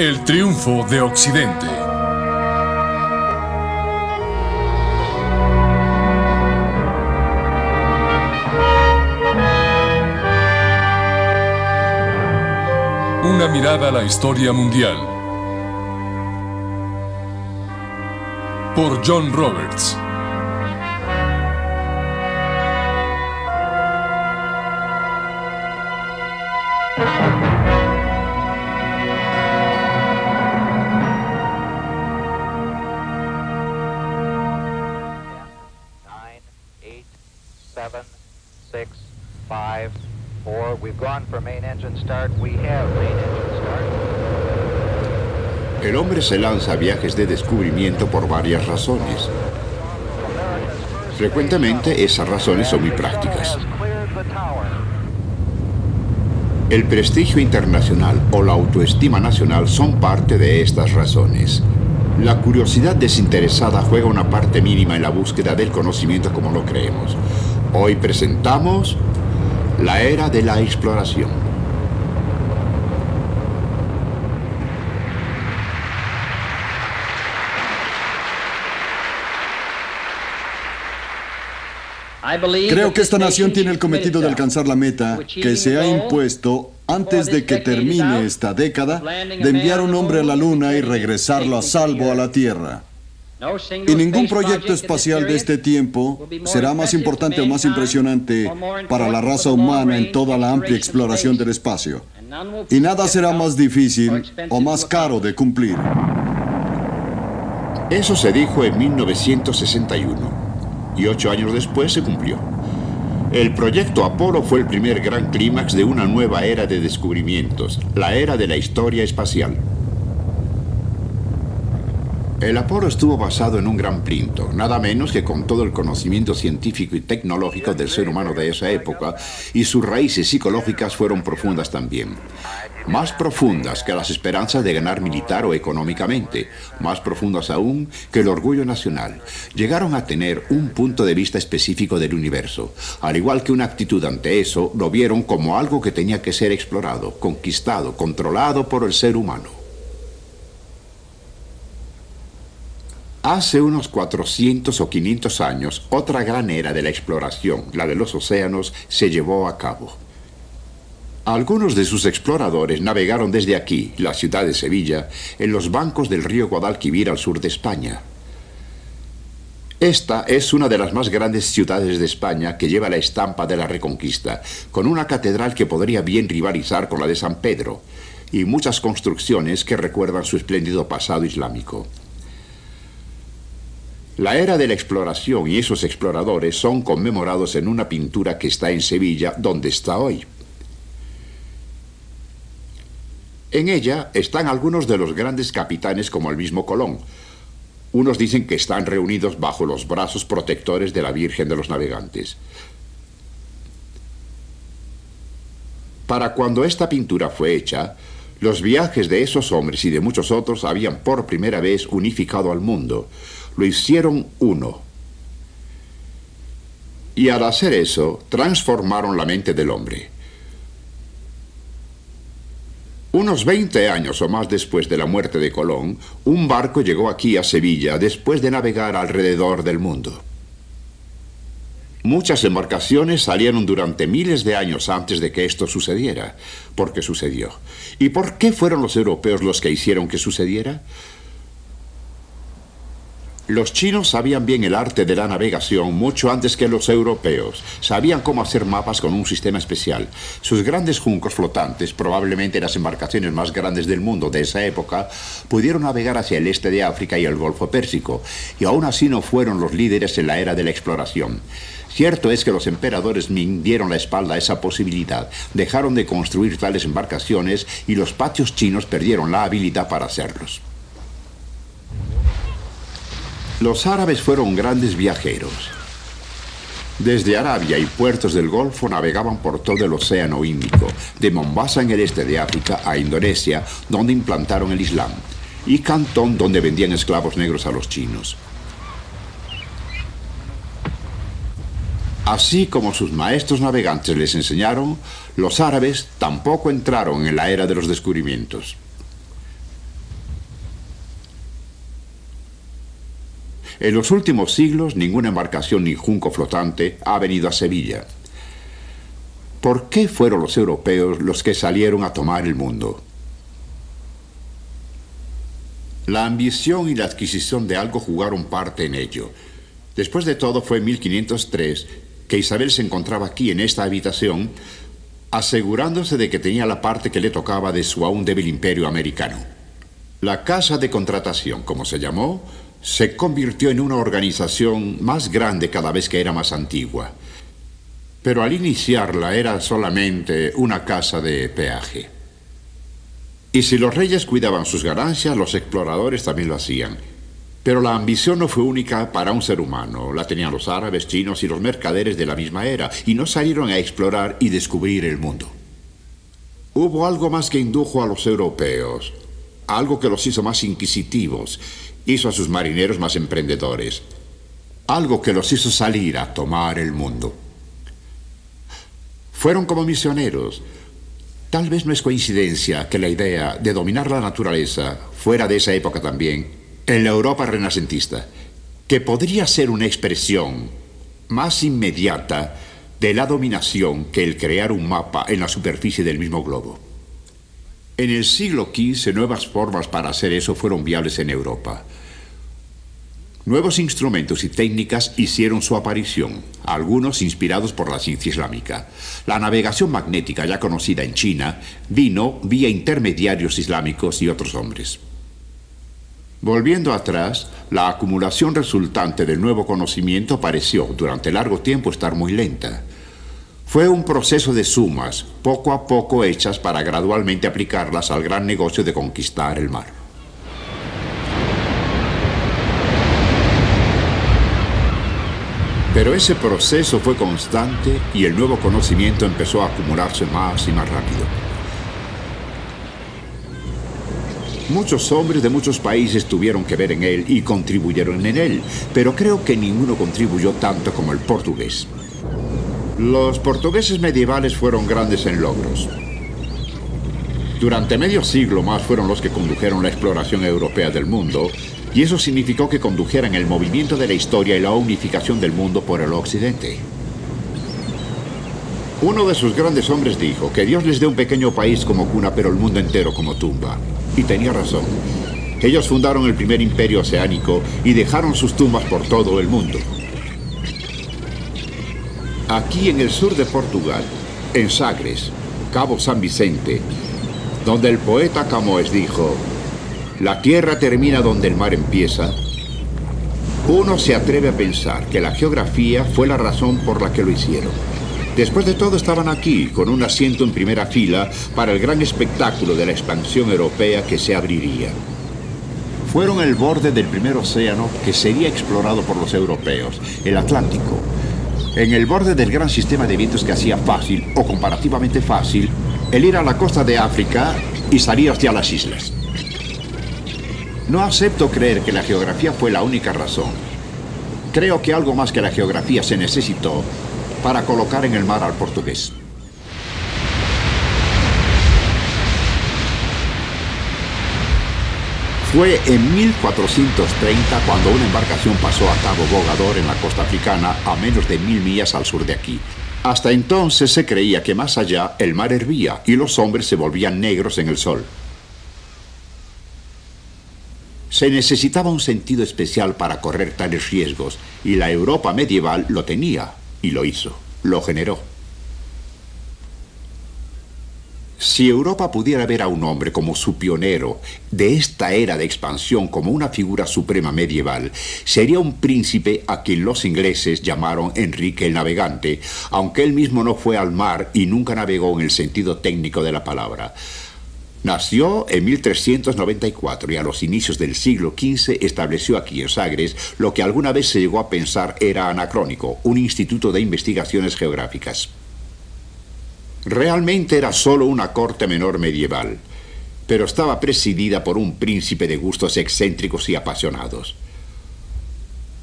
El triunfo de Occidente. Una mirada a la historia mundial. Por John Roberts. El hombre se lanza a viajes de descubrimiento por varias razones. Frecuentemente esas razones son muy prácticas. El prestigio internacional o la autoestima nacional son parte de estas razones. La curiosidad desinteresada juega una parte mínima en la búsqueda del conocimiento como lo creemos. Hoy presentamos la era de la exploración. Creo que esta nación tiene el cometido de alcanzar la meta que se ha impuesto antes de que termine esta década de enviar un hombre a la Luna y regresarlo a salvo a la Tierra. Y ningún proyecto espacial de este tiempo será más importante o más impresionante para la raza humana en toda la amplia exploración del espacio. Y nada será más difícil o más caro de cumplir. Eso se dijo en 1961. Y 8 años después se cumplió. El proyecto Apolo fue el primer gran clímax de una nueva era de descubrimientos, la era de la historia espacial. El Apolo estuvo basado en un gran plinto, nada menos que con todo el conocimiento científico y tecnológico del ser humano de esa época, y sus raíces psicológicas fueron profundas también. Más profundas que las esperanzas de ganar militar o económicamente, más profundas aún que el orgullo nacional. Llegaron a tener un punto de vista específico del universo. Al igual que una actitud ante eso, lo vieron como algo que tenía que ser explorado, conquistado, controlado por el ser humano. Hace unos 400 o 500 años, otra gran era de la exploración, la de los océanos, se llevó a cabo. Algunos de sus exploradores navegaron desde aquí, la ciudad de Sevilla, en los bancos del río Guadalquivir al sur de España. Esta es una de las más grandes ciudades de España que lleva la estampa de la Reconquista, con una catedral que podría bien rivalizar con la de San Pedro, y muchas construcciones que recuerdan su espléndido pasado islámico. La era de la exploración y esos exploradores son conmemorados en una pintura que está en Sevilla, donde está hoy. En ella están algunos de los grandes capitanes como el mismo Colón. Unos dicen que están reunidos bajo los brazos protectores de la Virgen de los Navegantes. Para cuando esta pintura fue hecha, los viajes de esos hombres y de muchos otros habían por primera vez unificado al mundo. Lo hicieron uno. Y al hacer eso, transformaron la mente del hombre. Unos 20 años o más después de la muerte de Colón, un barco llegó aquí a Sevilla después de navegar alrededor del mundo. Muchas embarcaciones salieron durante miles de años antes de que esto sucediera. ¿Por qué sucedió? ¿Y por qué fueron los europeos los que hicieron que sucediera? Los chinos sabían bien el arte de la navegación mucho antes que los europeos. Sabían cómo hacer mapas con un sistema especial. Sus grandes juncos flotantes, probablemente las embarcaciones más grandes del mundo de esa época, pudieron navegar hacia el este de África y el Golfo Pérsico, y aún así no fueron los líderes en la era de la exploración. Cierto es que los emperadores Ming dieron la espalda a esa posibilidad, dejaron de construir tales embarcaciones y los patios chinos perdieron la habilidad para hacerlos. Los árabes fueron grandes viajeros. Desde Arabia y puertos del Golfo navegaban por todo el Océano Índico, de Mombasa en el este de África a Indonesia, donde implantaron el Islam, y Cantón, donde vendían esclavos negros a los chinos. Así como sus maestros navegantes les enseñaron, los árabes tampoco entraron en la era de los descubrimientos. En los últimos siglos, ninguna embarcación ni junco flotante ha venido a Sevilla. ¿Por qué fueron los europeos los que salieron a tomar el mundo? La ambición y la adquisición de algo jugaron parte en ello. Después de todo, fue en 1503 que Isabel se encontraba aquí, en esta habitación, asegurándose de que tenía la parte que le tocaba de su aún débil imperio americano. La Casa de Contratación, como se llamó, se convirtió en una organización más grande cada vez que era más antigua. Pero al iniciarla era solamente una casa de peaje. Y si los reyes cuidaban sus ganancias, los exploradores también lo hacían. Pero la ambición no fue única para un ser humano. La tenían los árabes, chinos y los mercaderes de la misma era, y no salieron a explorar y descubrir el mundo. Hubo algo más que indujo a los europeos, algo que los hizo más inquisitivos, hizo a sus marineros más emprendedores, algo que los hizo salir a tomar el mundo. Fueron como misioneros. Tal vez no es coincidencia que la idea de dominar la naturaleza fuera de esa época también en la Europa renacentista, que podría ser una expresión más inmediata de la dominación que el crear un mapa en la superficie del mismo globo. En el siglo XV, nuevas formas para hacer eso fueron viables en Europa. Nuevos instrumentos y técnicas hicieron su aparición, algunos inspirados por la ciencia islámica. La navegación magnética, ya conocida en China, vino vía intermediarios islámicos y otros hombres. Volviendo atrás, la acumulación resultante del nuevo conocimiento pareció, durante largo tiempo, estar muy lenta. Fue un proceso de sumas, poco a poco hechas para gradualmente aplicarlas al gran negocio de conquistar el mar. Pero ese proceso fue constante y el nuevo conocimiento empezó a acumularse más y más rápido. Muchos hombres de muchos países tuvieron que ver en él y contribuyeron en él, pero creo que ninguno contribuyó tanto como el portugués. Los portugueses medievales fueron grandes en logros. Durante medio siglo más fueron los que condujeron la exploración europea del mundo, y eso significó que condujeran el movimiento de la historia y la unificación del mundo por el occidente. Uno de sus grandes hombres dijo que Dios les dé un pequeño país como cuna, pero el mundo entero como tumba. Y tenía razón. Ellos fundaron el primer imperio oceánico y dejaron sus tumbas por todo el mundo. Aquí en el sur de Portugal, en Sagres, Cabo San Vicente, donde el poeta Camões dijo: la tierra termina donde el mar empieza, uno se atreve a pensar que la geografía fue la razón por la que lo hicieron. Después de todo, estaban aquí, con un asiento en primera fila para el gran espectáculo de la expansión europea que se abriría. Fueron el borde del primer océano que sería explorado por los europeos, el Atlántico. En el borde del gran sistema de vientos que hacía fácil, o comparativamente fácil, el ir a la costa de África y salir hacia las islas. No acepto creer que la geografía fue la única razón. Creo que algo más que la geografía se necesitó para colocar en el mar al portugués. Fue en 1430 cuando una embarcación pasó a Cabo Bogador en la costa africana, a menos de 1000 millas al sur de aquí. Hasta entonces se creía que más allá el mar hervía y los hombres se volvían negros en el sol. Se necesitaba un sentido especial para correr tales riesgos, y la Europa medieval lo tenía, y lo hizo, lo generó. Si Europa pudiera ver a un hombre como su pionero de esta era de expansión, como una figura suprema medieval, sería un príncipe a quien los ingleses llamaron Enrique el Navegante, aunque él mismo no fue al mar y nunca navegó en el sentido técnico de la palabra. Nació en 1394 y a los inicios del siglo XV estableció aquí en Sagres lo que alguna vez se llegó a pensar era anacrónico, un instituto de investigaciones geográficas. Realmente era solo una corte menor medieval, pero estaba presidida por un príncipe de gustos excéntricos y apasionados.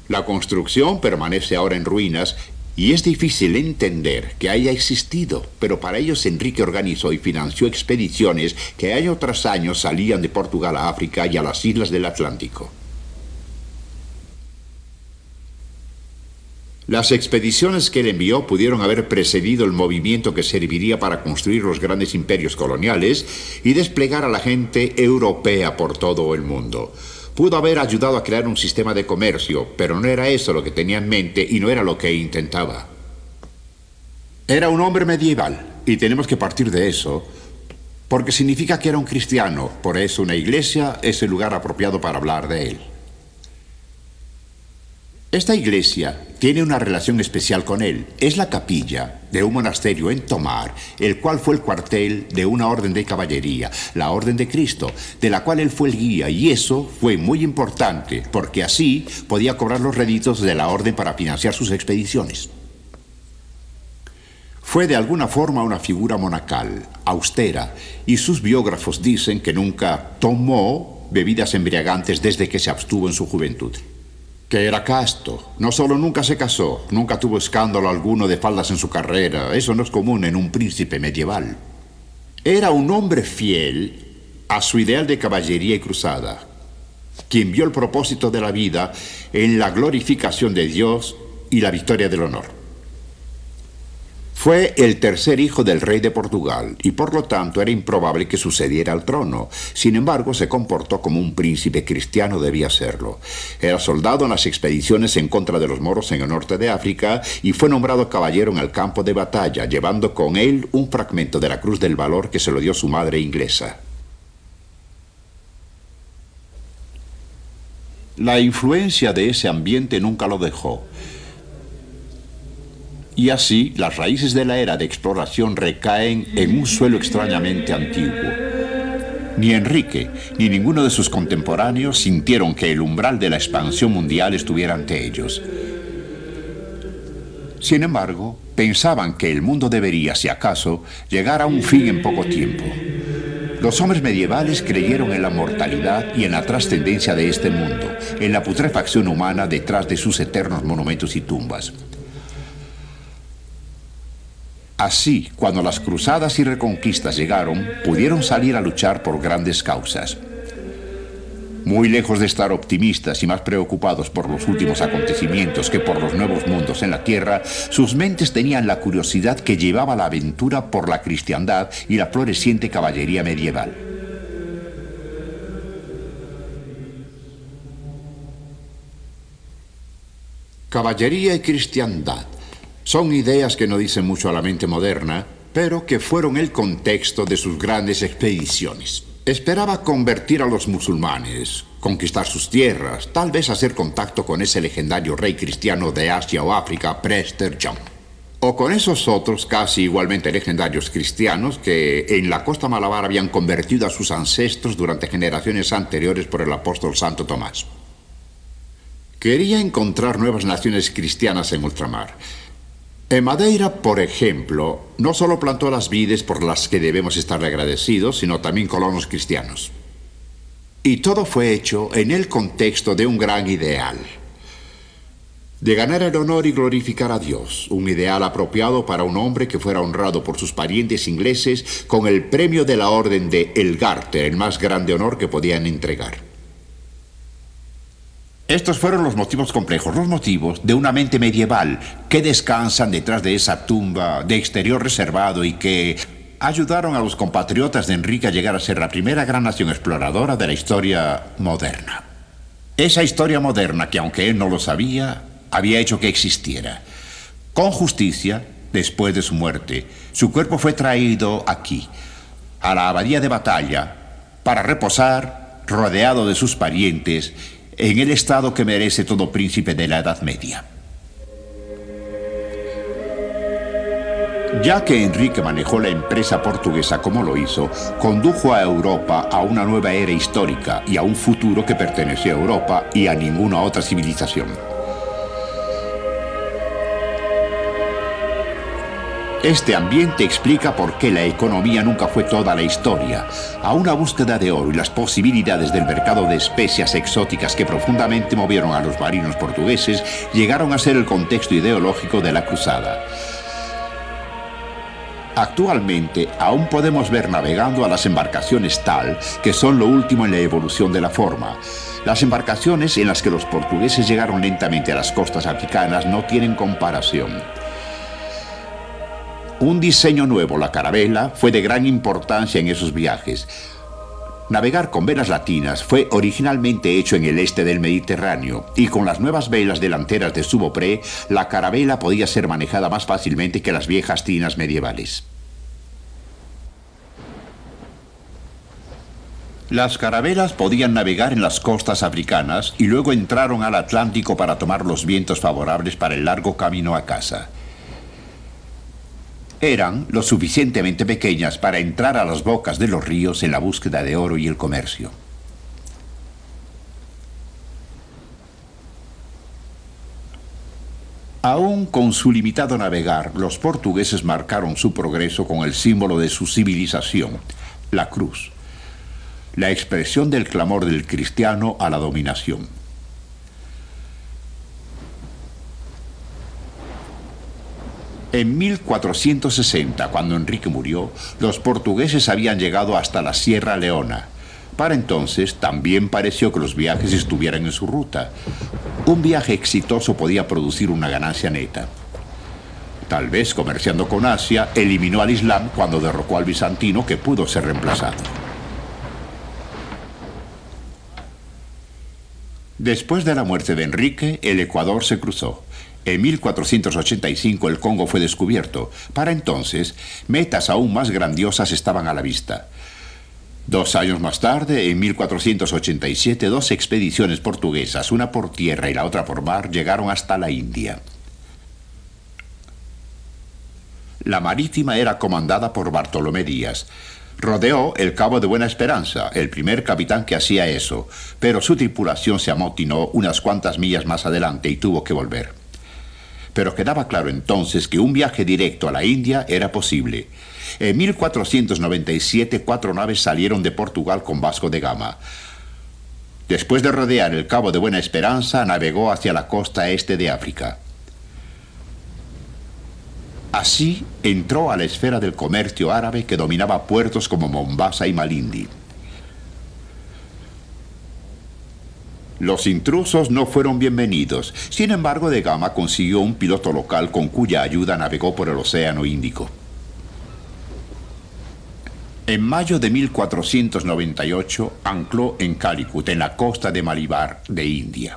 La construcción permanece ahora en ruinas y es difícil entender que haya existido, pero para ellos Enrique organizó y financió expediciones que año tras año salían de Portugal a África y a las islas del Atlántico. Las expediciones que él envió pudieron haber precedido el movimiento que serviría para construir los grandes imperios coloniales y desplegar a la gente europea por todo el mundo. Pudo haber ayudado a crear un sistema de comercio, pero no era eso lo que tenía en mente y no era lo que intentaba. Era un hombre medieval, y tenemos que partir de eso, porque significa que era un cristiano. Por eso una iglesia es el lugar apropiado para hablar de él. Esta iglesia tiene una relación especial con él. Es la capilla de un monasterio en Tomar, el cual fue el cuartel de una orden de caballería, la Orden de Cristo, de la cual él fue el guía, y eso fue muy importante, porque así podía cobrar los réditos de la orden para financiar sus expediciones. Fue de alguna forma una figura monacal, austera, y sus biógrafos dicen que nunca tomó bebidas embriagantes desde que se abstuvo en su juventud. Que era casto. No solo nunca se casó, nunca tuvo escándalo alguno de faldas en su carrera. Eso no es común en un príncipe medieval. Era un hombre fiel a su ideal de caballería y cruzada, quien vio el propósito de la vida en la glorificación de Dios y la victoria del honor. Fue el tercer hijo del rey de Portugal y por lo tanto era improbable que sucediera al trono. Sin embargo, se comportó como un príncipe cristiano debía serlo. Era soldado en las expediciones en contra de los moros en el norte de África y fue nombrado caballero en el campo de batalla, llevando con él un fragmento de la Cruz del Valor que se lo dio su madre inglesa. La influencia de ese ambiente nunca lo dejó. Y así, las raíces de la era de exploración recaen en un suelo extrañamente antiguo. Ni Enrique, ni ninguno de sus contemporáneos sintieron que el umbral de la expansión mundial estuviera ante ellos. Sin embargo, pensaban que el mundo debería, si acaso, llegar a un fin en poco tiempo. Los hombres medievales creyeron en la mortalidad y en la trascendencia de este mundo, en la putrefacción humana detrás de sus eternos monumentos y tumbas. Así, cuando las cruzadas y reconquistas llegaron, pudieron salir a luchar por grandes causas. Muy lejos de estar optimistas y más preocupados por los últimos acontecimientos que por los nuevos mundos en la tierra, sus mentes tenían la curiosidad que llevaba la aventura por la cristiandad y la floreciente caballería medieval. Caballería y cristiandad. Son ideas que no dicen mucho a la mente moderna, pero que fueron el contexto de sus grandes expediciones. Esperaba convertir a los musulmanes, conquistar sus tierras, tal vez hacer contacto con ese legendario rey cristiano de Asia o África, Prester John. O con esos otros casi igualmente legendarios cristianos que en la costa malabar habían convertido a sus ancestros durante generaciones anteriores por el apóstol Santo Tomás. Quería encontrar nuevas naciones cristianas en ultramar. En Madeira, por ejemplo, no solo plantó las vides por las que debemos estarle agradecidos, sino también colonos cristianos. Y todo fue hecho en el contexto de un gran ideal. De ganar el honor y glorificar a Dios, un ideal apropiado para un hombre que fuera honrado por sus parientes ingleses con el premio de la Orden de El Garter, el más grande honor que podían entregar. Estos fueron los motivos complejos, los motivos de una mente medieval que descansan detrás de esa tumba de exterior reservado y que ayudaron a los compatriotas de Enrique a llegar a ser la primera gran nación exploradora de la historia moderna. Esa historia moderna que, aunque él no lo sabía, había hecho que existiera. Con justicia, después de su muerte, su cuerpo fue traído aquí, a la abadía de Batalla, para reposar, rodeado de sus parientes, en el estado que merece todo príncipe de la Edad Media. Ya que Enrique manejó la empresa portuguesa como lo hizo, condujo a Europa a una nueva era histórica y a un futuro que perteneció a Europa y a ninguna otra civilización. Este ambiente explica por qué la economía nunca fue toda la historia. A una búsqueda de oro y las posibilidades del mercado de especias exóticas que profundamente movieron a los marinos portugueses, llegaron a ser el contexto ideológico de la cruzada. Actualmente aún podemos ver navegando a las embarcaciones tal, que son lo último en la evolución de la forma. Las embarcaciones en las que los portugueses llegaron lentamente a las costas africanas no tienen comparación. Un diseño nuevo, la carabela, fue de gran importancia en esos viajes. Navegar con velas latinas fue originalmente hecho en el este del Mediterráneo, y con las nuevas velas delanteras de Subopré, la carabela podía ser manejada más fácilmente que las viejas tinas medievales. Las carabelas podían navegar en las costas africanas y luego entraron al Atlántico para tomar los vientos favorables para el largo camino a casa. Eran lo suficientemente pequeñas para entrar a las bocas de los ríos en la búsqueda de oro y el comercio. Aún con su limitado navegar, los portugueses marcaron su progreso con el símbolo de su civilización, la cruz, la expresión del clamor del cristiano a la dominación. En 1460, cuando Enrique murió, los portugueses habían llegado hasta la Sierra Leona. Para entonces, también pareció que los viajes estuvieran en su ruta. Un viaje exitoso podía producir una ganancia neta. Tal vez, comerciando con Asia, eliminó al Islam cuando derrocó al bizantino, que pudo ser reemplazado. Después de la muerte de Enrique, el Ecuador se cruzó. En 1485 el Congo fue descubierto. Para entonces, metas aún más grandiosas estaban a la vista. 2 años más tarde, en 1487, 2 expediciones portuguesas, una por tierra y la otra por mar, llegaron hasta la India. La marítima era comandada por Bartolomé Díaz. Rodeó el Cabo de Buena Esperanza, el primer capitán que hacía eso, pero su tripulación se amotinó unas cuantas millas más adelante y tuvo que volver. Pero quedaba claro entonces que un viaje directo a la India era posible. En 1497, 4 naves salieron de Portugal con Vasco de Gama. Después de rodear el Cabo de Buena Esperanza, navegó hacia la costa este de África. Así entró a la esfera del comercio árabe que dominaba puertos como Mombasa y Malindi. Los intrusos no fueron bienvenidos. Sin embargo, de Gama consiguió un piloto local con cuya ayuda navegó por el Océano Índico. En mayo de 1498 ancló en Calicut, en la costa de Malabar de India.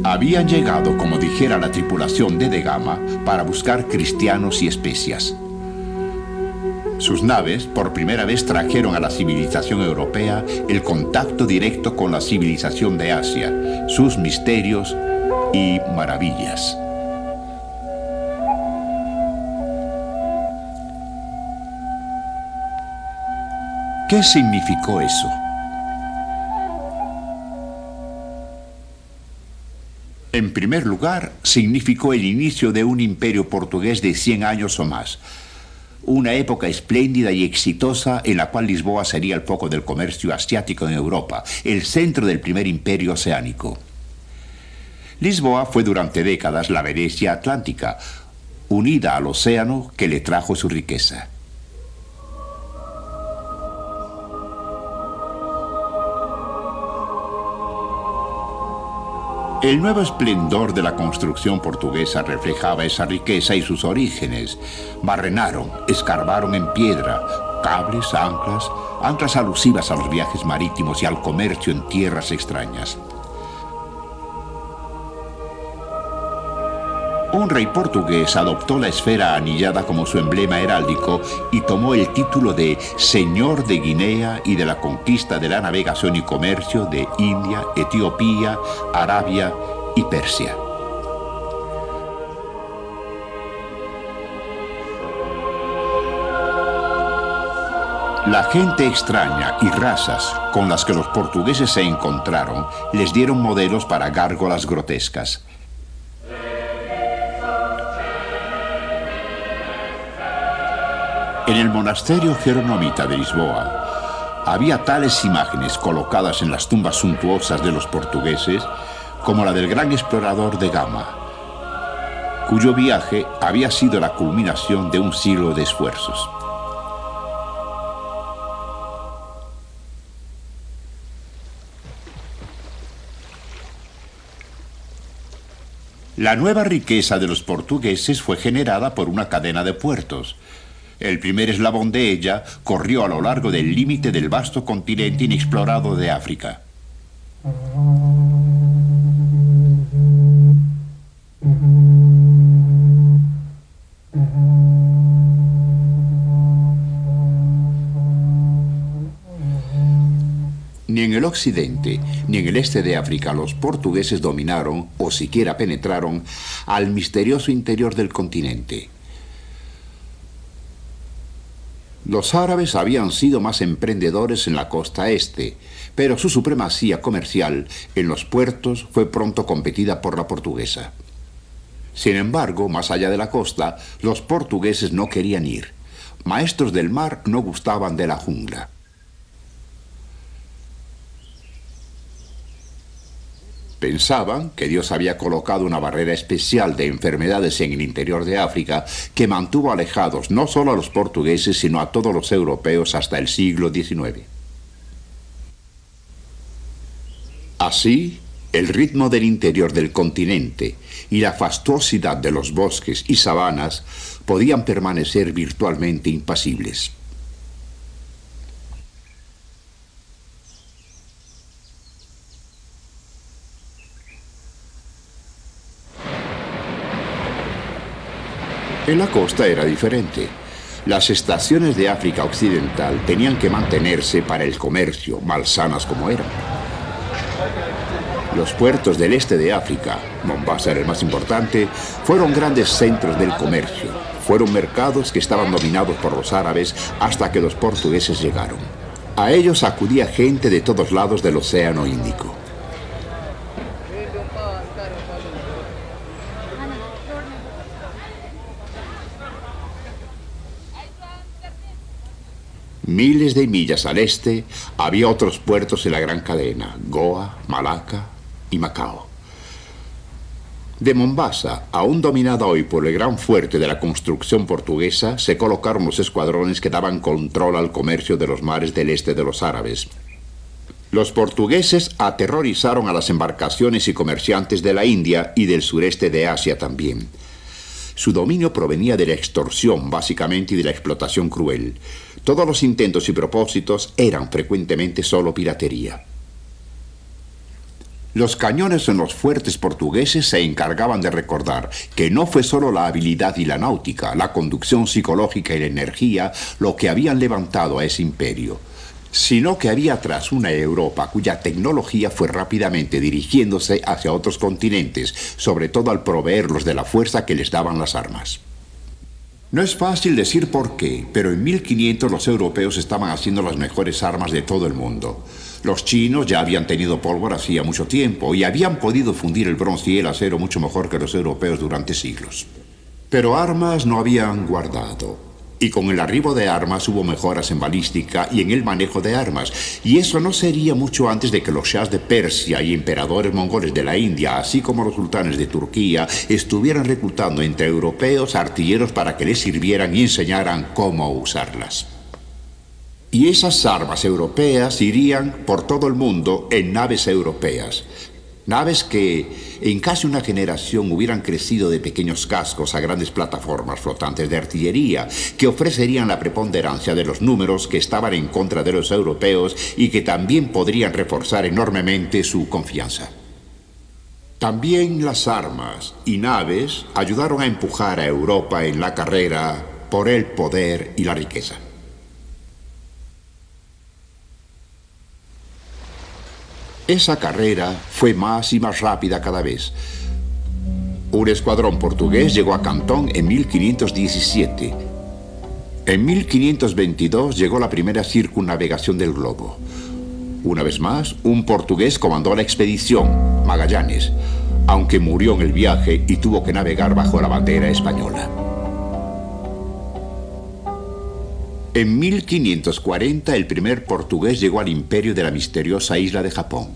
Habían llegado, como dijera la tripulación de Gama, para buscar cristianos y especias. Sus naves, por primera vez, trajeron a la civilización europea el contacto directo con la civilización de Asia, sus misterios y maravillas. ¿Qué significó eso? En primer lugar, significó el inicio de un imperio portugués de 100 años o más. Una época espléndida y exitosa en la cual Lisboa sería el foco del comercio asiático en Europa, el centro del primer imperio oceánico. Lisboa fue durante décadas la Venecia atlántica, unida al océano que le trajo su riqueza. El nuevo esplendor de la construcción portuguesa reflejaba esa riqueza y sus orígenes. Barrenaron, escarbaron en piedra, cables, anclas alusivas a los viajes marítimos y al comercio en tierras extrañas. Un rey portugués adoptó la esfera anillada como su emblema heráldico y tomó el título de Señor de Guinea y de la conquista de la navegación y comercio de India, Etiopía, Arabia y Persia. La gente extraña y razas con las que los portugueses se encontraron les dieron modelos para gárgolas grotescas. En el monasterio jerónita de Lisboa había tales imágenes colocadas en las tumbas suntuosas de los portugueses como la del gran explorador de Gama. cuyo viaje había sido la culminación de un siglo de esfuerzos. La nueva riqueza de los portugueses fue generada por una cadena de puertos. El primer eslabón de ella corrió a lo largo del límite del vasto continente inexplorado de África. Ni en el occidente ni en el este de África los portugueses dominaron o siquiera penetraron al misterioso interior del continente. Los árabes habían sido más emprendedores en la costa este, pero su supremacía comercial en los puertos fue pronto competida por la portuguesa. Sin embargo, más allá de la costa, los portugueses no querían ir. Maestros del mar no gustaban de la jungla. Pensaban que Dios había colocado una barrera especial de enfermedades en el interior de África que mantuvo alejados no solo a los portugueses, sino a todos los europeos hasta el siglo XIX. Así, el ritmo del interior del continente y la fastuosidad de los bosques y sabanas podían permanecer virtualmente impasibles. En la costa era diferente. Las estaciones de África Occidental tenían que mantenerse para el comercio, malsanas como eran. Los puertos del este de África, Mombasa era el más importante, fueron grandes centros del comercio. Fueron mercados que estaban dominados por los árabes hasta que los portugueses llegaron. A ellos acudía gente de todos lados del Océano Índico. Miles de millas al este había otros puertos en la gran cadena, Goa, Malaca y Macao. De Mombasa, aún dominada hoy por el gran fuerte de la construcción portuguesa, se colocaron los escuadrones que daban control al comercio de los mares del este de los árabes. Los portugueses aterrorizaron a las embarcaciones y comerciantes de la India y del sureste de Asia también. Su dominio provenía de la extorsión, básicamente, y de la explotación cruel. Todos los intentos y propósitos eran frecuentemente solo piratería. Los cañones en los fuertes portugueses se encargaban de recordar que no fue solo la habilidad y la náutica, la conducción psicológica y la energía lo que habían levantado a ese imperio, sino que había atrás una Europa cuya tecnología fue rápidamente dirigiéndose hacia otros continentes, sobre todo al proveerlos de la fuerza que les daban las armas. No es fácil decir por qué, pero en 1500 los europeos estaban haciendo las mejores armas de todo el mundo. Los chinos ya habían tenido pólvora hacía mucho tiempo y habían podido fundir el bronce y el acero mucho mejor que los europeos durante siglos. Pero armas no habían guardado. Y con el arribo de armas hubo mejoras en balística y en el manejo de armas. Y eso no sería mucho antes de que los shahs de Persia y emperadores mongoles de la India, así como los sultanes de Turquía, estuvieran reclutando entre europeos artilleros para que les sirvieran y enseñaran cómo usarlas. Y esas armas europeas irían por todo el mundo en naves europeas. Naves que en casi una generación hubieran crecido de pequeños cascos a grandes plataformas flotantes de artillería que ofrecerían la preponderancia de los números que estaban en contra de los europeos y que también podrían reforzar enormemente su confianza. También las armas y naves ayudaron a empujar a Europa en la carrera por el poder y la riqueza. Esa carrera fue más y más rápida cada vez. Un escuadrón portugués llegó a Cantón en 1517. En 1522 llegó la primera circunnavegación del globo. Una vez más, un portugués comandó la expedición, Magallanes, aunque murió en el viaje y tuvo que navegar bajo la bandera española. En 1540 el primer portugués llegó al imperio de la misteriosa isla de Japón.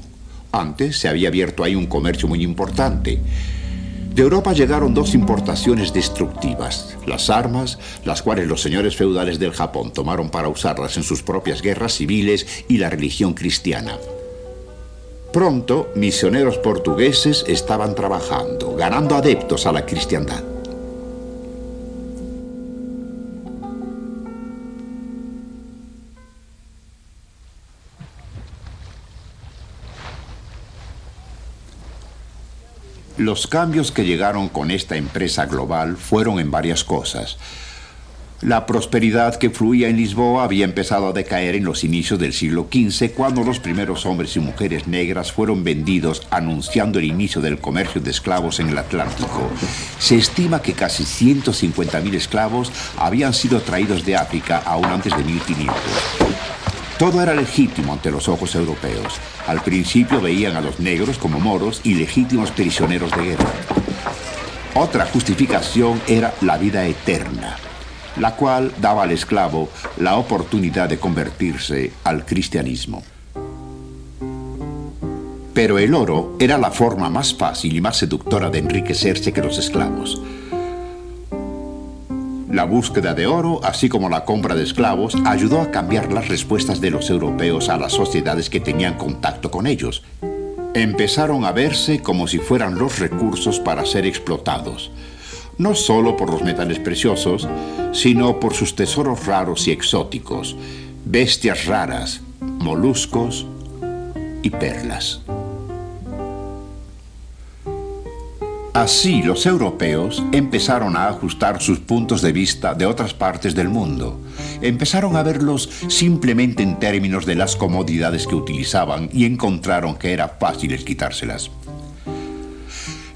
Antes se había abierto ahí un comercio muy importante. De Europa llegaron dos importaciones destructivas: las armas, las cuales los señores feudales del Japón tomaron para usarlas en sus propias guerras civiles, y la religión cristiana. Pronto, misioneros portugueses estaban trabajando, ganando adeptos a la cristiandad. Los cambios que llegaron con esta empresa global fueron en varias cosas. La prosperidad que fluía en Lisboa había empezado a decaer en los inicios del siglo XV, cuando los primeros hombres y mujeres negras fueron vendidos, anunciando el inicio del comercio de esclavos en el Atlántico. Se estima que casi 150.000 esclavos habían sido traídos de África aún antes de 1500. Todo era legítimo ante los ojos europeos. Al principio veían a los negros como moros y legítimos prisioneros de guerra. Otra justificación era la vida eterna, la cual daba al esclavo la oportunidad de convertirse al cristianismo. Pero el oro era la forma más fácil y más seductora de enriquecerse que los esclavos. La búsqueda de oro, así como la compra de esclavos, ayudó a cambiar las respuestas de los europeos a las sociedades que tenían contacto con ellos. Empezaron a verse como si fueran los recursos para ser explotados, no solo por los metales preciosos, sino por sus tesoros raros y exóticos, bestias raras, moluscos y perlas. Así, los europeos empezaron a ajustar sus puntos de vista de otras partes del mundo. Empezaron a verlos simplemente en términos de las comodidades que utilizaban y encontraron que era fácil quitárselas.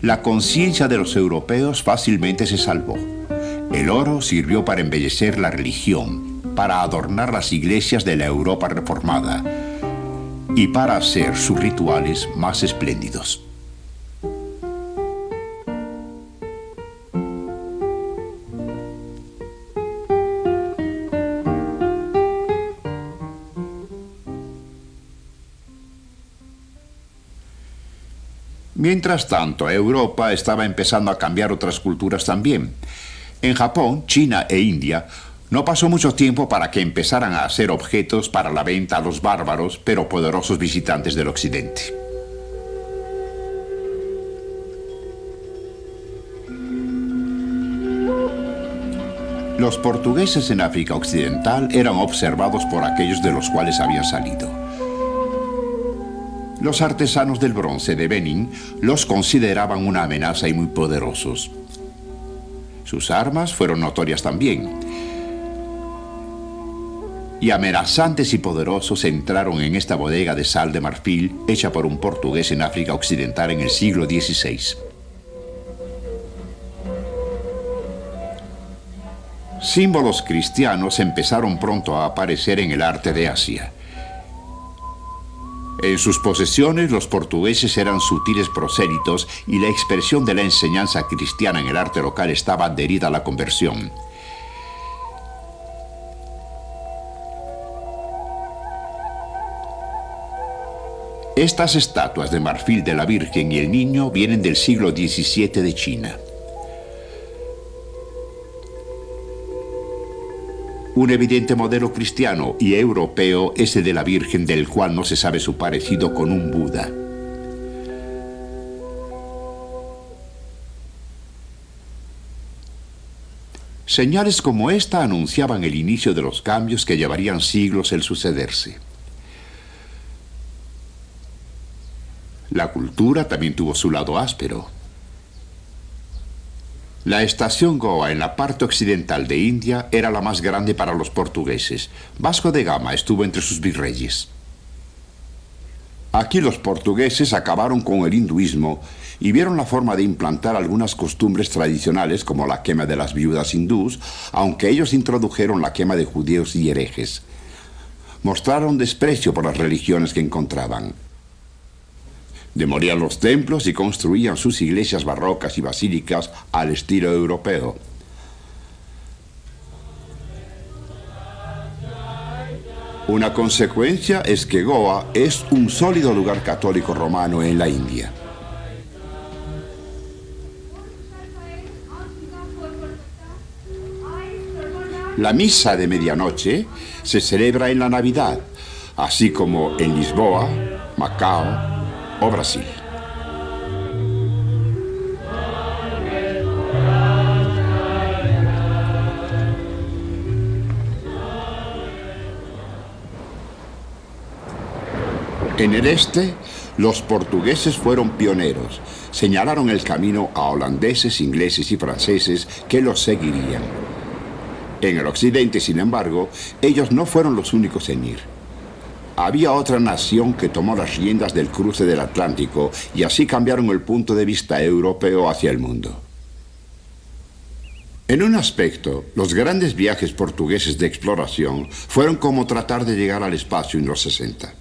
La conciencia de los europeos fácilmente se salvó. El oro sirvió para embellecer la religión, para adornar las iglesias de la Europa reformada y para hacer sus rituales más espléndidos. Mientras tanto, Europa estaba empezando a cambiar otras culturas también. En Japón, China e India, no pasó mucho tiempo para que empezaran a hacer objetos para la venta a los bárbaros, pero poderosos visitantes del occidente. Los portugueses en África Occidental eran observados por aquellos de los cuales habían salido. Los artesanos del bronce de Benín los consideraban una amenaza y muy poderosos. Sus armas fueron notorias también. Y amenazantes y poderosos entraron en esta bodega de sal de marfil hecha por un portugués en África Occidental en el siglo XVI. Símbolos cristianos empezaron pronto a aparecer en el arte de Asia. En sus posesiones, los portugueses eran sutiles prosélitos y la expresión de la enseñanza cristiana en el arte local estaba adherida a la conversión. Estas estatuas de marfil de la Virgen y el Niño vienen del siglo XVII de China. Un evidente modelo cristiano y europeo es el de la Virgen, del cual no se sabe su parecido con un Buda. Señales como esta anunciaban el inicio de los cambios que llevarían siglos el sucederse. La cultura también tuvo su lado áspero. La estación Goa en la parte occidental de India era la más grande para los portugueses. Vasco de Gama estuvo entre sus virreyes. Aquí los portugueses acabaron con el hinduismo y vieron la forma de implantar algunas costumbres tradicionales como la quema de las viudas hindús, aunque ellos introdujeron la quema de judíos y herejes. Mostraron desprecio por las religiones que encontraban. Demolían los templos y construían sus iglesias barrocas y basílicas al estilo europeo. Una consecuencia es que Goa es un sólido lugar católico romano en la India. La misa de medianoche se celebra en la Navidad, así como en Lisboa, Macao o Brasil. En el este, los portugueses fueron pioneros. Señalaron el camino a holandeses, ingleses y franceses que los seguirían. En el occidente, sin embargo, ellos no fueron los únicos en ir. Había otra nación que tomó las riendas del cruce del Atlántico y así cambiaron el punto de vista europeo hacia el mundo. En un aspecto, los grandes viajes portugueses de exploración fueron como tratar de llegar al espacio en los 60.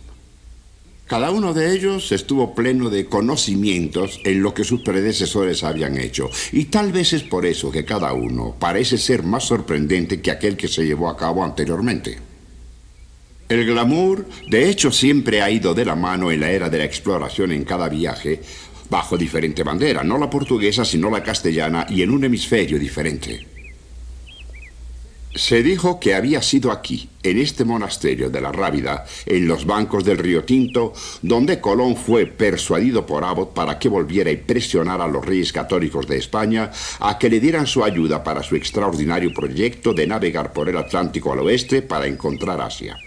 Cada uno de ellos estuvo pleno de conocimientos en lo que sus predecesores habían hecho. Y tal vez es por eso que cada uno parece ser más sorprendente que aquel que se llevó a cabo anteriormente. El glamour, de hecho, siempre ha ido de la mano en la era de la exploración en cada viaje, bajo diferente bandera, no la portuguesa, sino la castellana, y en un hemisferio diferente. Se dijo que había sido aquí, en este monasterio de la Rábida, en los bancos del río Tinto, donde Colón fue persuadido por Abbot para que volviera y presionara a los reyes católicos de España a que le dieran su ayuda para su extraordinario proyecto de navegar por el Atlántico al oeste para encontrar Asia.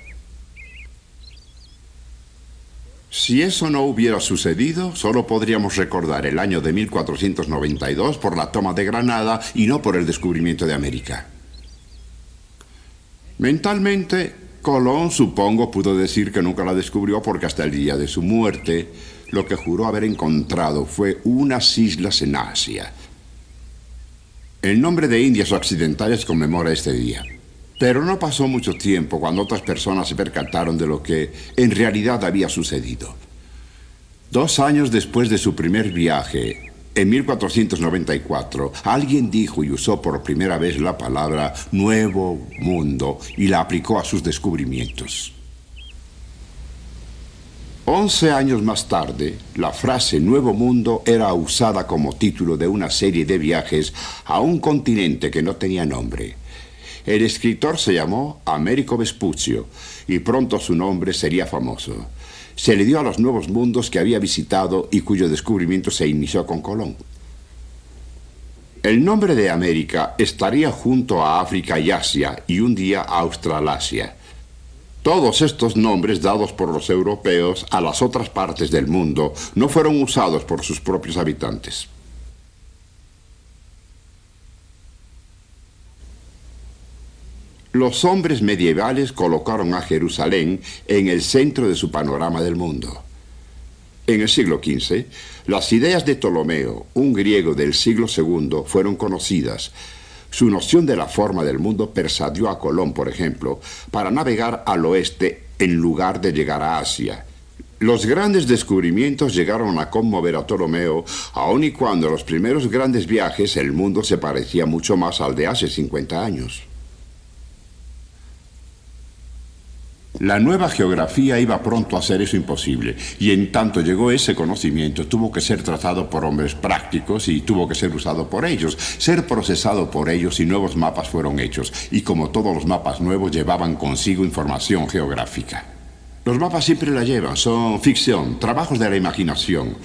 Si eso no hubiera sucedido, solo podríamos recordar el año de 1492 por la toma de Granada y no por el descubrimiento de América. Mentalmente, Colón, supongo, pudo decir que nunca la descubrió porque hasta el día de su muerte, lo que juró haber encontrado fue unas islas en Asia. El nombre de Indias Occidentales conmemora este día. Pero no pasó mucho tiempo cuando otras personas se percataron de lo que en realidad había sucedido. 2 años después de su primer viaje, en 1494, alguien dijo y usó por primera vez la palabra Nuevo Mundo y la aplicó a sus descubrimientos. 11 años más tarde, la frase Nuevo Mundo era usada como título de una serie de viajes a un continente que no tenía nombre. El escritor se llamó Américo Vespuccio y pronto su nombre sería famoso. Se le dio a los nuevos mundos que había visitado y cuyo descubrimiento se inició con Colón. El nombre de América estaría junto a África y Asia y un día a Australasia. Todos estos nombres dados por los europeos a las otras partes del mundo no fueron usados por sus propios habitantes. Los hombres medievales colocaron a Jerusalén en el centro de su panorama del mundo. En el siglo XV, las ideas de Ptolomeo, un griego del siglo II, fueron conocidas. Su noción de la forma del mundo persuadió a Colón, por ejemplo, para navegar al oeste en lugar de llegar a Asia. Los grandes descubrimientos llegaron a conmover a Ptolomeo, aun y cuando en los primeros grandes viajes el mundo se parecía mucho más al de hace 50 años. La nueva geografía iba pronto a hacer eso imposible, y en tanto llegó ese conocimiento, tuvo que ser tratado por hombres prácticos y tuvo que ser usado por ellos, ser procesado por ellos y nuevos mapas fueron hechos, y como todos los mapas nuevos llevaban consigo información geográfica. Los mapas siempre la llevan, son ficción, trabajos de la imaginación,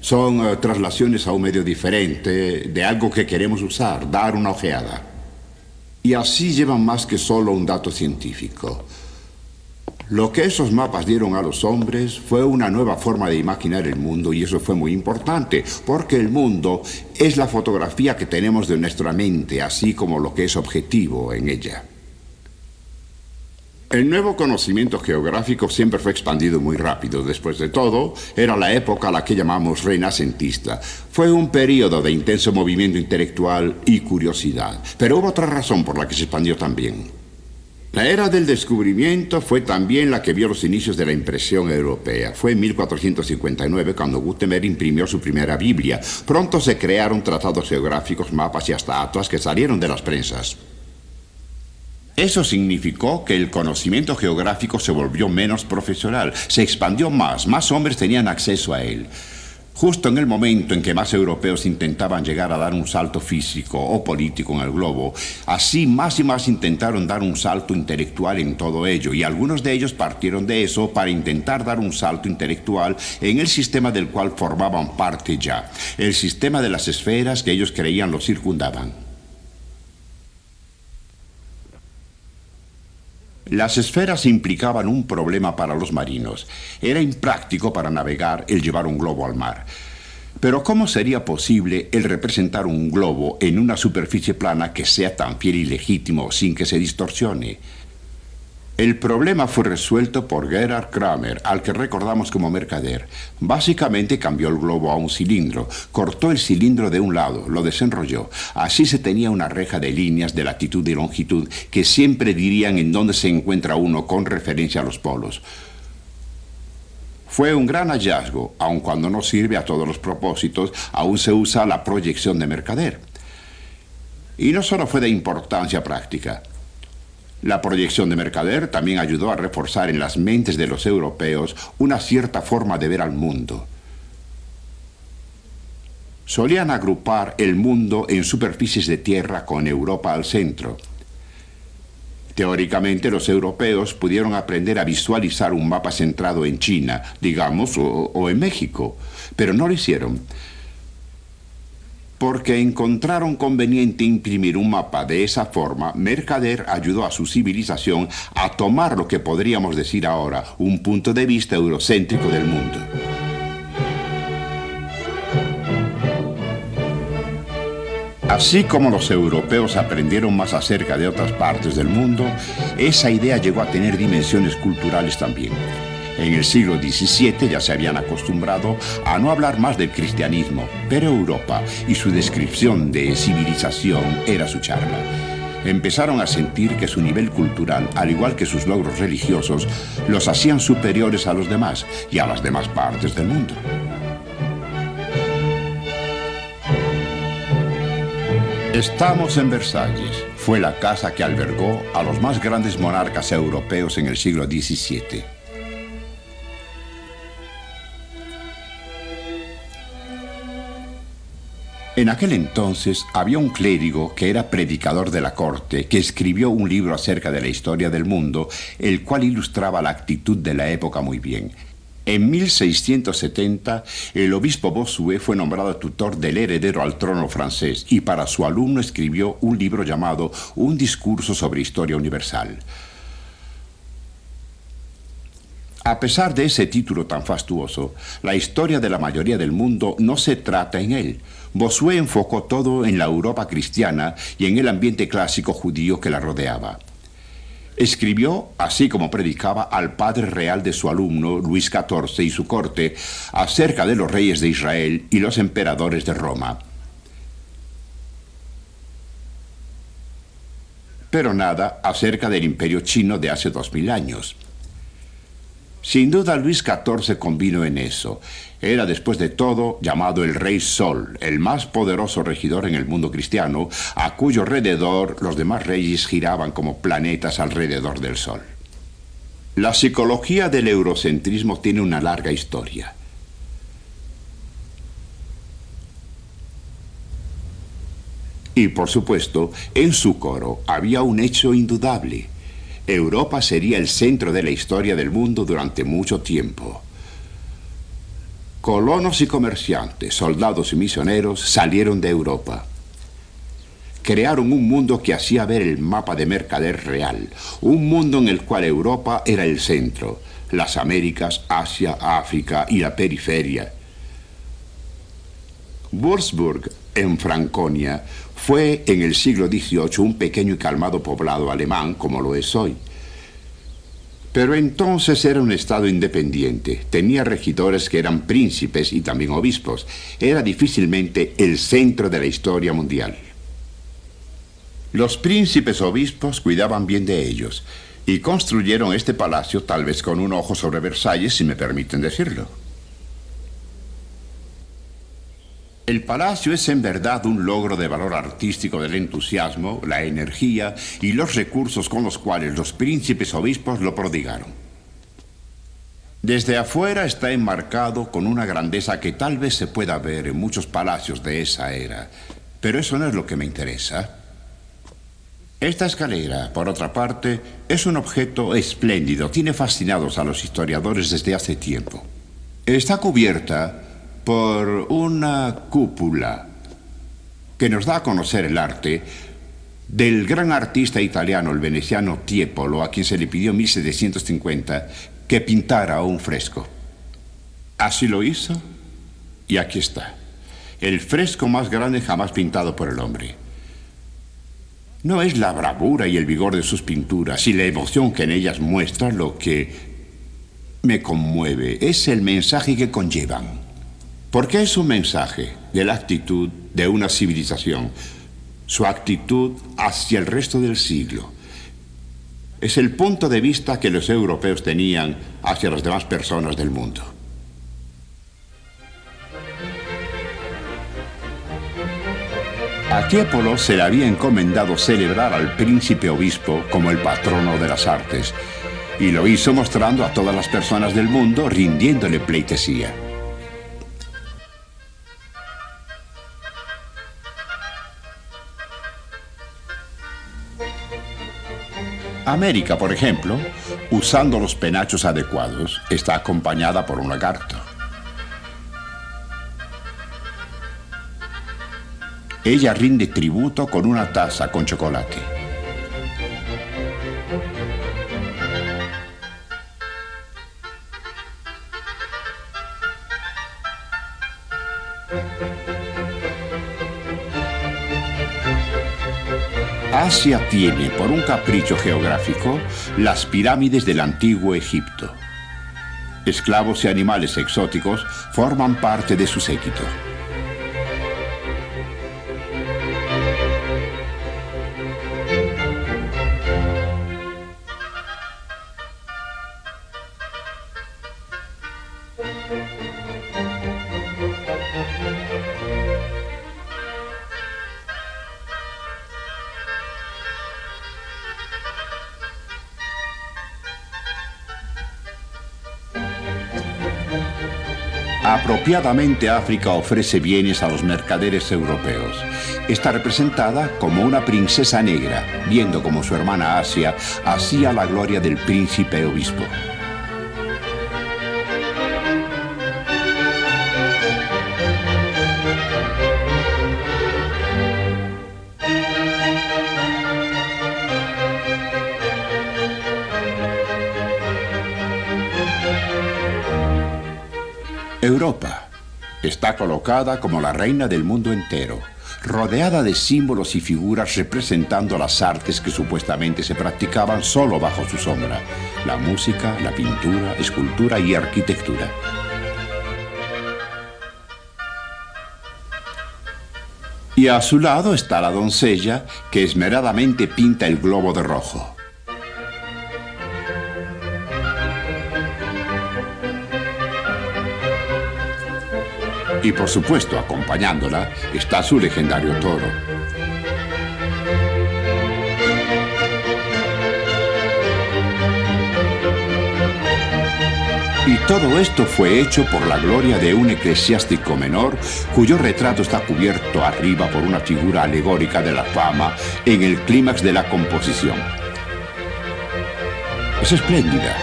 son traslaciones a un medio diferente, de algo que queremos usar, dar una ojeada. Y así llevan más que solo un dato científico. Lo que esos mapas dieron a los hombres fue una nueva forma de imaginar el mundo y eso fue muy importante, porque el mundo es la fotografía que tenemos de nuestra mente, así como lo que es objetivo en ella. El nuevo conocimiento geográfico siempre fue expandido muy rápido. Después de todo, era la época a la que llamamos renacentista. Fue un periodo de intenso movimiento intelectual y curiosidad, pero hubo otra razón por la que se expandió también. La era del descubrimiento fue también la que vio los inicios de la impresión europea. Fue en 1459 cuando Gutenberg imprimió su primera Biblia. Pronto se crearon tratados geográficos, mapas y hasta atlas que salieron de las prensas. Eso significó que el conocimiento geográfico se volvió menos profesional, se expandió más hombres tenían acceso a él. Justo en el momento en que más europeos intentaban llegar a dar un salto físico o político en el globo, así más y más intentaron dar un salto intelectual en todo ello, y algunos de ellos partieron de eso para intentar dar un salto intelectual en el sistema del cual formaban parte ya, el sistema de las esferas que ellos creían lo circundaban. Las esferas implicaban un problema para los marinos. Era impráctico para navegar el llevar un globo al mar. Pero ¿cómo sería posible el representar un globo en una superficie plana que sea tan fiel y legítimo sin que se distorsione? El problema fue resuelto por Gerhard Kramer, al que recordamos como Mercader. Básicamente cambió el globo a un cilindro, cortó el cilindro de un lado, lo desenrolló. Así se tenía una reja de líneas de latitud y longitud que siempre dirían en dónde se encuentra uno con referencia a los polos. Fue un gran hallazgo, aun cuando no sirve a todos los propósitos, aún se usa la proyección de Mercader. Y no solo fue de importancia práctica. La proyección de Mercader también ayudó a reforzar en las mentes de los europeos una cierta forma de ver al mundo. Solían agrupar el mundo en superficies de tierra con Europa al centro. Teóricamente, los europeos pudieron aprender a visualizar un mapa centrado en China, digamos, o en México, pero no lo hicieron. Porque encontraron conveniente imprimir un mapa de esa forma, Mercader ayudó a su civilización a tomar lo que podríamos decir ahora un punto de vista eurocéntrico del mundo. Así como los europeos aprendieron más acerca de otras partes del mundo, esa idea llegó a tener dimensiones culturales también. En el siglo XVII ya se habían acostumbrado a no hablar más del cristianismo, pero Europa y su descripción de civilización era su charla. Empezaron a sentir que su nivel cultural, al igual que sus logros religiosos, los hacían superiores a los demás y a las demás partes del mundo. Estamos en Versalles. Fue la casa que albergó a los más grandes monarcas europeos en el siglo XVII. En aquel entonces había un clérigo que era predicador de la corte, que escribió un libro acerca de la historia del mundo, el cual ilustraba la actitud de la época muy bien. En 1670, el obispo Bossuet fue nombrado tutor del heredero al trono francés y para su alumno escribió un libro llamado Un discurso sobre historia universal. A pesar de ese título tan fastuoso, la historia de la mayoría del mundo no se trata en él. Bossuet enfocó todo en la Europa cristiana y en el ambiente clásico judío que la rodeaba. Escribió, así como predicaba, al padre real de su alumno, Luis XIV, y su corte, acerca de los reyes de Israel y los emperadores de Roma. Pero nada acerca del imperio chino de hace 2000 años. Sin duda Luis XIV convino en eso. Era, después de todo, llamado el Rey Sol, el más poderoso regidor en el mundo cristiano, a cuyo alrededor los demás reyes giraban como planetas alrededor del Sol. La psicología del eurocentrismo tiene una larga historia. Y, por supuesto, en su coro había un hecho indudable. Europa sería el centro de la historia del mundo durante mucho tiempo. Colonos y comerciantes, soldados y misioneros salieron de Europa. Crearon un mundo que hacía ver el mapa de Mercader real, un mundo en el cual Europa era el centro, las Américas, Asia, África y la periferia. Würzburg, en Franconia, fue en el siglo XVIII un pequeño y calmado poblado alemán, como lo es hoy. Pero entonces era un estado independiente, tenía regidores que eran príncipes y también obispos. Era difícilmente el centro de la historia mundial. Los príncipes obispos cuidaban bien de ellos y construyeron este palacio tal vez con un ojo sobre Versalles, si me permiten decirlo. El palacio es en verdad un logro de valor artístico del entusiasmo, la energía y los recursos con los cuales los príncipes obispos lo prodigaron. Desde afuera está enmarcado con una grandeza que tal vez se pueda ver en muchos palacios de esa era, pero eso no es lo que me interesa. Esta escalera, por otra parte, es un objeto espléndido, tiene fascinados a los historiadores desde hace tiempo. Está cubierta por una cúpula que nos da a conocer el arte del gran artista italiano, el veneciano Tiepolo, a quien se le pidió en 1750 que pintara un fresco. Así lo hizo y aquí está. El fresco más grande jamás pintado por el hombre. No es la bravura y el vigor de sus pinturas y la emoción que en ellas muestra lo que me conmueve, es el mensaje que conllevan. Porque es un mensaje de la actitud de una civilización, su actitud hacia el resto del siglo. Es el punto de vista que los europeos tenían hacia las demás personas del mundo. A Tiepolo se le había encomendado celebrar al príncipe obispo como el patrono de las artes, y lo hizo mostrando a todas las personas del mundo, rindiéndole pleitesía. América, por ejemplo, usando los penachos adecuados, está acompañada por un lagarto. Ella rinde tributo con una taza con chocolate. Asia tiene, por un capricho geográfico, las pirámides del antiguo Egipto. Esclavos y animales exóticos forman parte de su séquito. Apropiadamente, África ofrece bienes a los mercaderes europeos. Está representada como una princesa negra, viendo como su hermana Asia hacía la gloria del príncipe obispo. Europa está colocada como la reina del mundo entero, rodeada de símbolos y figuras representando las artes que supuestamente se practicaban solo bajo su sombra: la música, la pintura, escultura y arquitectura. Y a su lado está la doncella que esmeradamente pinta el globo de rojo. Y por supuesto, acompañándola, está su legendario toro. Y todo esto fue hecho por la gloria de un eclesiástico menor, cuyo retrato está cubierto arriba por una figura alegórica de la fama en el clímax de la composición. Es espléndida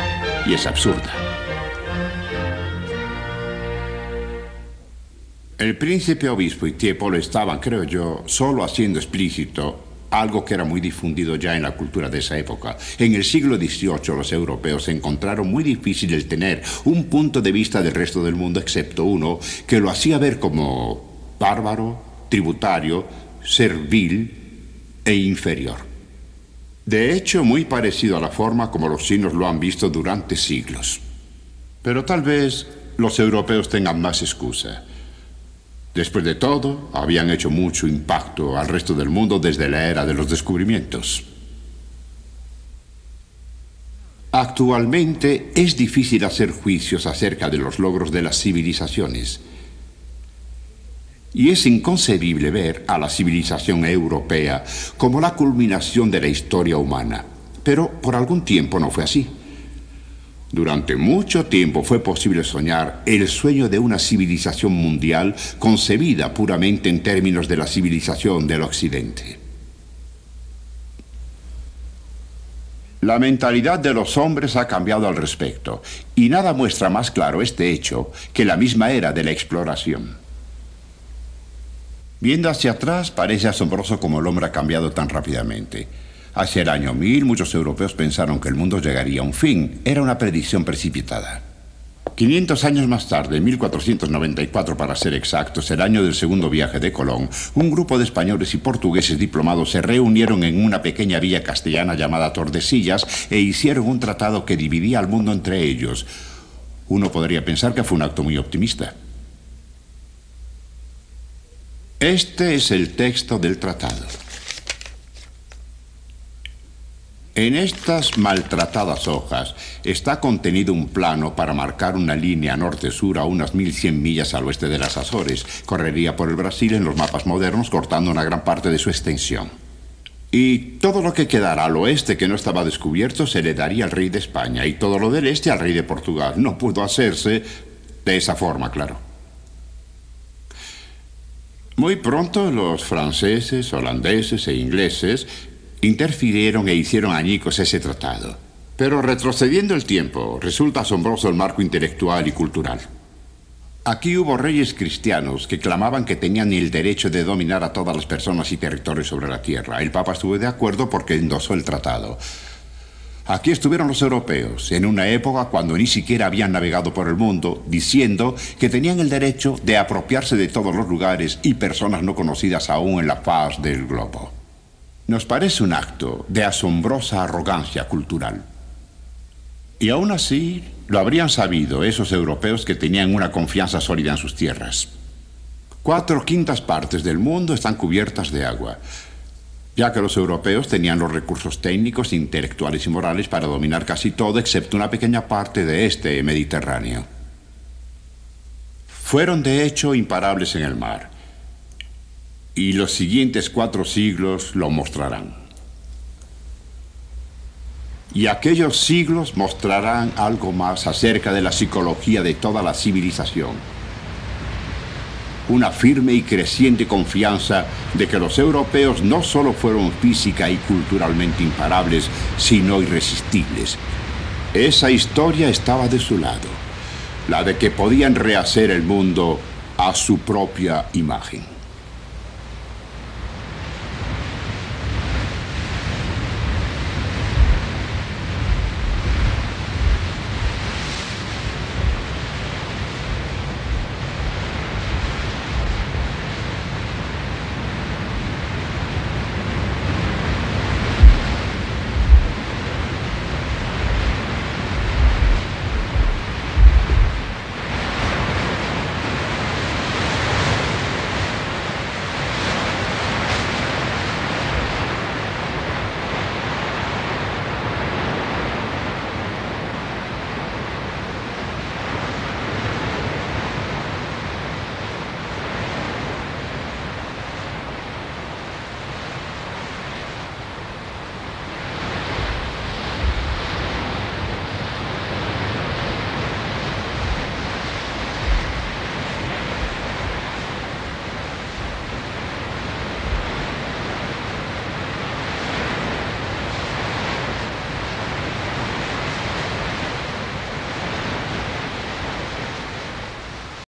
y es absurda. El príncipe obispo y Tiepolo estaban, creo yo, solo haciendo explícito algo que era muy difundido ya en la cultura de esa época. En el siglo XVIII los europeos encontraron muy difícil el tener un punto de vista del resto del mundo, excepto uno que lo hacía ver como bárbaro, tributario, servil e inferior. De hecho, muy parecido a la forma como los chinos lo han visto durante siglos. Pero tal vez los europeos tengan más excusa. Después de todo, habían hecho mucho impacto al resto del mundo desde la era de los descubrimientos. Actualmente es difícil hacer juicios acerca de los logros de las civilizaciones. Y es inconcebible ver a la civilización europea como la culminación de la historia humana. Pero por algún tiempo no fue así. Durante mucho tiempo fue posible soñar el sueño de una civilización mundial concebida puramente en términos de la civilización del Occidente. La mentalidad de los hombres ha cambiado al respecto, y nada muestra más claro este hecho que la misma era de la exploración. Viendo hacia atrás, parece asombroso cómo el hombre ha cambiado tan rápidamente. Hacia el año 1000, muchos europeos pensaron que el mundo llegaría a un fin. Era una predicción precipitada. 500 años más tarde, en 1494 para ser exactos, el año del segundo viaje de Colón, un grupo de españoles y portugueses diplomados se reunieron en una pequeña villa castellana llamada Tordesillas e hicieron un tratado que dividía al mundo entre ellos. Uno podría pensar que fue un acto muy optimista. Este es el texto del tratado. En estas maltratadas hojas está contenido un plano para marcar una línea norte-sur a unas 1100 millas al oeste de las Azores. Correría por el Brasil en los mapas modernos, cortando una gran parte de su extensión. Y todo lo que quedara al oeste que no estaba descubierto se le daría al rey de España, y todo lo del este al rey de Portugal. No pudo hacerse de esa forma, claro. Muy pronto los franceses, holandeses e ingleses interfirieron e hicieron añicos ese tratado. Pero retrocediendo el tiempo, resulta asombroso el marco intelectual y cultural. Aquí hubo reyes cristianos que clamaban que tenían el derecho de dominar a todas las personas y territorios sobre la tierra. El Papa estuvo de acuerdo porque endosó el tratado. Aquí estuvieron los europeos, en una época cuando ni siquiera habían navegado por el mundo, diciendo que tenían el derecho de apropiarse de todos los lugares y personas no conocidas aún en la faz del globo. Nos parece un acto de asombrosa arrogancia cultural. Y aún así, lo habrían sabido esos europeos que tenían una confianza sólida en sus tierras. 4/5 partes del mundo están cubiertas de agua, ya que los europeos tenían los recursos técnicos, intelectuales y morales para dominar casi todo, excepto una pequeña parte de este Mediterráneo. Fueron de hecho imparables en el mar. Y los siguientes 4 siglos lo mostrarán. Y aquellos siglos mostrarán algo más acerca de la psicología de toda la civilización. Una firme y creciente confianza de que los europeos no solo fueron física y culturalmente imparables, sino irresistibles. Esa historia estaba de su lado, la de que podían rehacer el mundo a su propia imagen.